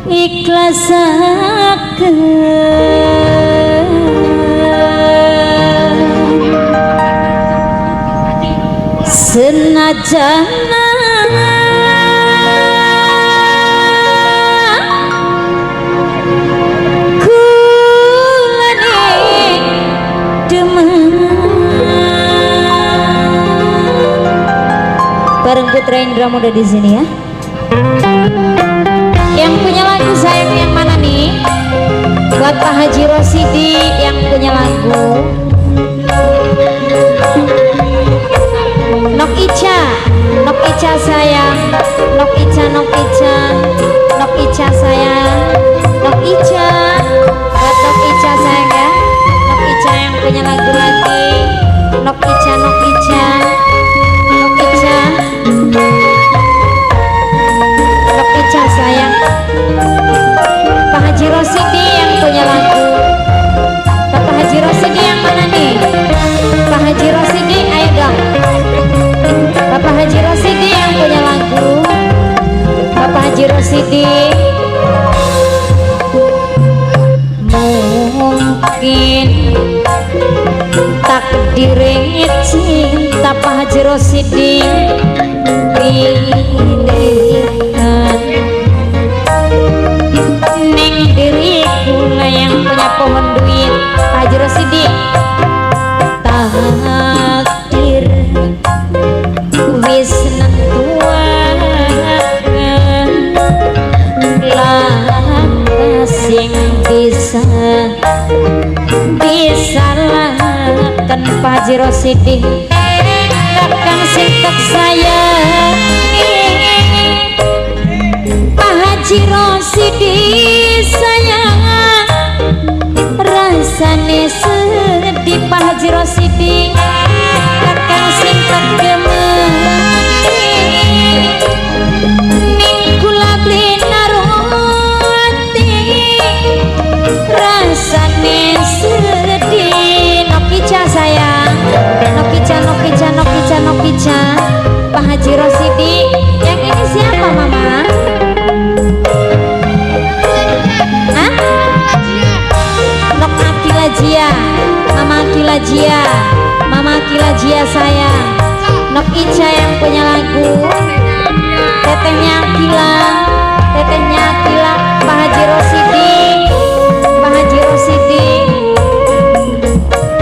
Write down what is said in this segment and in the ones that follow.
ikhlasakeun senajan bareng Putra Indra Muda di sini ya. Yang punya lagu sayang yang mana nih? Buat Pak Haji Rosidi yang punya lagu. Nok Ica sayang, Nok Ica sayang, Nok Ica, buat Nok Ica sayang ya. Nok Ica yang punya lagu lagi. Nok Ica sayang. Pak Haji Rosidi yang punya lagu. Bapak Haji Rosidi yang mana nih? Pak Haji Rosidi ayo dong. Bapak Haji Rosidi yang punya lagu. Bapak Haji Rosidi. Mungkin takdirnya cinta Pak Haji Rosidi pilihan neng diriku lah yang punya pohon duit. Pak Haji Rosidi takdir wis nentuaken lantas sing bisa lakukan Pak Haji Rosidi takkan sing tak sayangi Pak Haji Rosidi sayang rasane sedih Pak Haji Rosidi takkan sing tak gemeni ning kula blinaroti rasane sedih. Nok Ica sayang, Nok Ica Pak Haji Rosidi. Yang ini siapa mama? Hah? Nok Akila Jia, Mama Akila Jia sayang. Nok Ica yang punya lagu. Tetehnya Akila, Pak Haji Rosidi.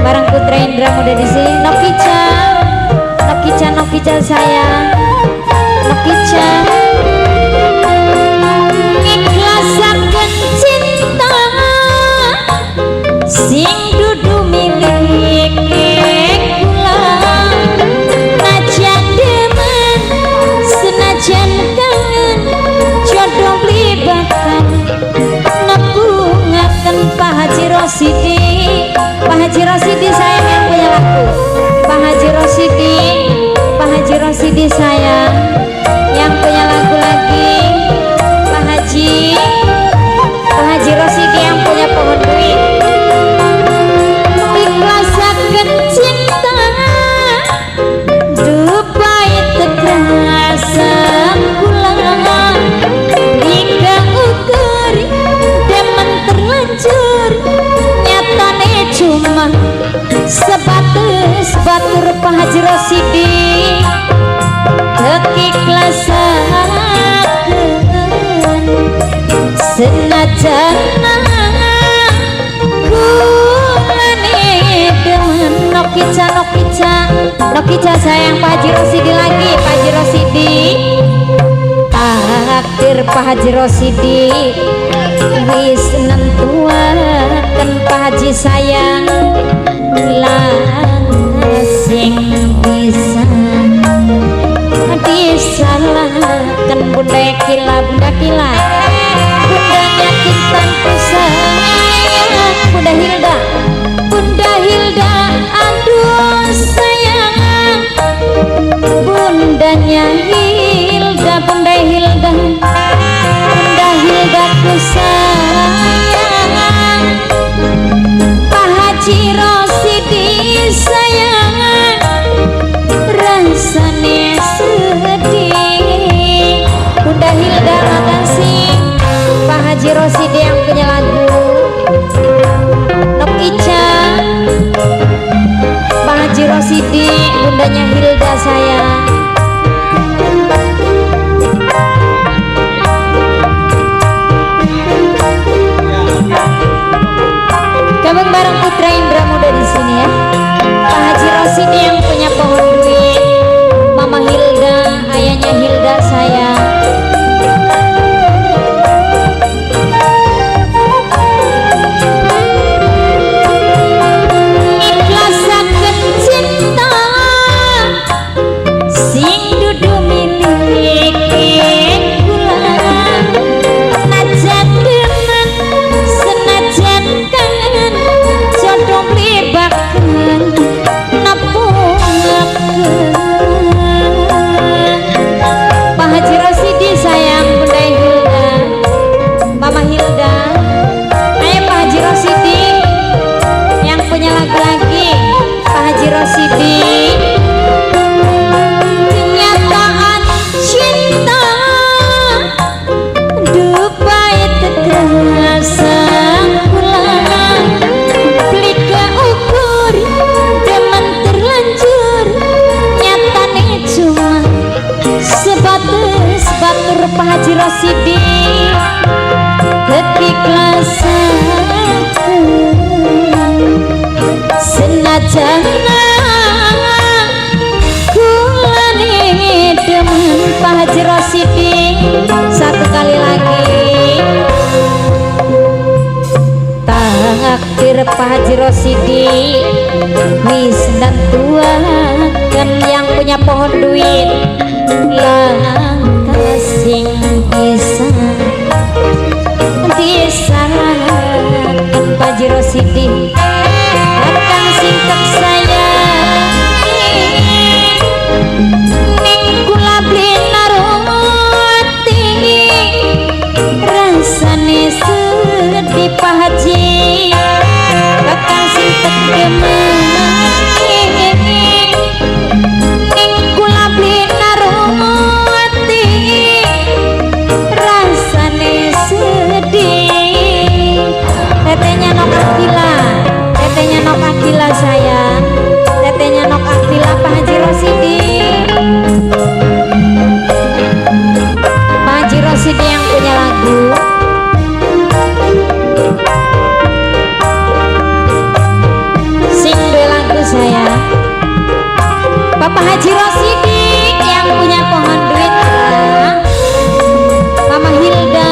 Barang Putra Indra Muda di sini. Nok Ica sayang. Nok Ica ikhlasakeun cinta sing dudu milik kula najan demen senajan kangen jodoh libatkan nepungaken Pak Haji Rosidi. Pak Haji Rosidi sayang yang punya lagu. Pak Haji Rosidi sayang yang punya lagu lagi. Pak Haji Rosidi yang punya pohon duit. Ikhlasakeun cinta dupai tekrasa kula hingga ukur demen terlanjur nyatane cuma sebatas batur Pak Haji Rosidi ikhlasakeun senajan kulane demen. Nok Ica sayang Pak Haji Rosidi lagi. Pak Haji Rosidi takdir Pak Haji Rosidi wis nentuaken Pak Haji sayang sing bisa disalahkan Bunda Kila, Bundanya Kintanku sayang, Bunda Hilda, aduh sayang, Bundanya Hilda, Bunda Hilda ku sayang, Pak Haji Rosidi sayang, rasane sedih. Bunda Hilda makasih, Pak Haji Haji Rosidi yang punya lagu Nok Ica, Pak Haji Rosidi, bundanya Hilda sayang. Gabung bareng Putra Indra Muda di sini ya. Pak Haji Rosidi yang punya pohon duit, Mama Hilda, ayahnya Hilda sayang. Pak Haji Rosidi ketikhlasan senajan kulane demen Pak Haji Rosidi. Satu kali lagi takdir Pak Haji Rosidi wis nentuakan yang punya pohon duit langkah sing bisa disalahkan Pak Haji Rosidi akan singkep saya ning kula blinaroti rasane sedih Pak Haji akan singkep gemen tetenya Nok Akila sayang, tetenya Nok Akila Pak Haji Rosidi. Pak Haji Rosidi yang punya lagu sing dua lagu saya. Bapak Haji Rosidi yang punya pohon duit, Mama Hilda,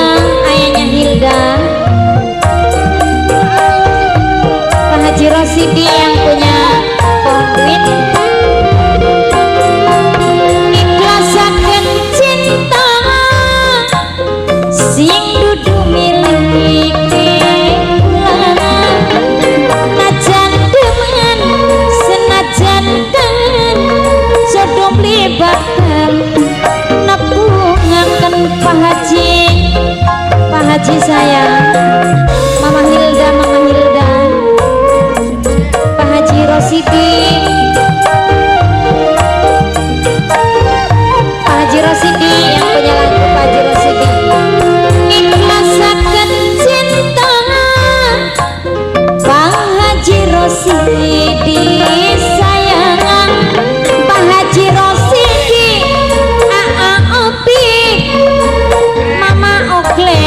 ayahnya Hilda. Haji Rosidi yang punya pohon duit ikhlasaken cinta sing dudu milik kula najan demen senajan kangen jodoh libatkan nepungaken Pak Haji sayang. Mama Hilda, Mama Hilda, Pak Haji Rosidi, Pak Haji Rosidi yang punya lagu Pak Haji Rosidi ikhlasaken cinta Pak Haji Rosidi sayang. Pak Haji Rosidi Opi Mama Okle,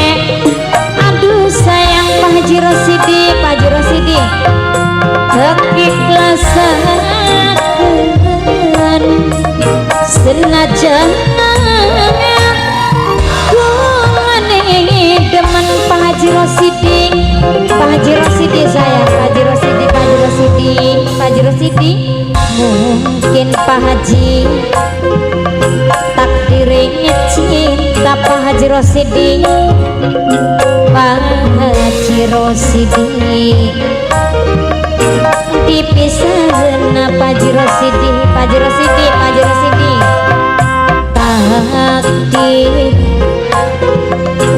aduh sayang Pak Haji Rosidi, Pak Haji Rosidi keikhlasan senajan kulane demen Pak Haji Rosidi. Pak Haji Rosidi sayang, Pak Haji Rosidi, Pak Haji Rosidi, Pak Haji Rosidi. Mungkin Pak Haji takdirnya cinta Pak Haji Rosidi, Pak Haji Rosidi dipisahna Pak Haji Rosidi, Pak Haji Rosidi, Pak Haji Rosidi. Takdir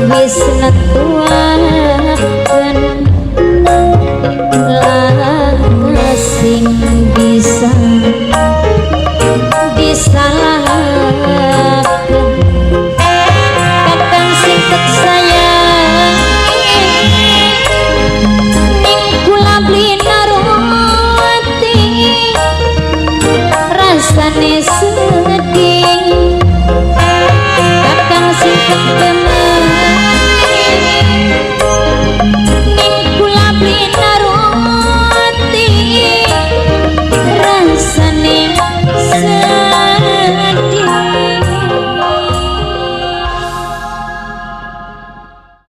wis nentuaken langkah sing bisa disalahkan kakang singkep sayang Thank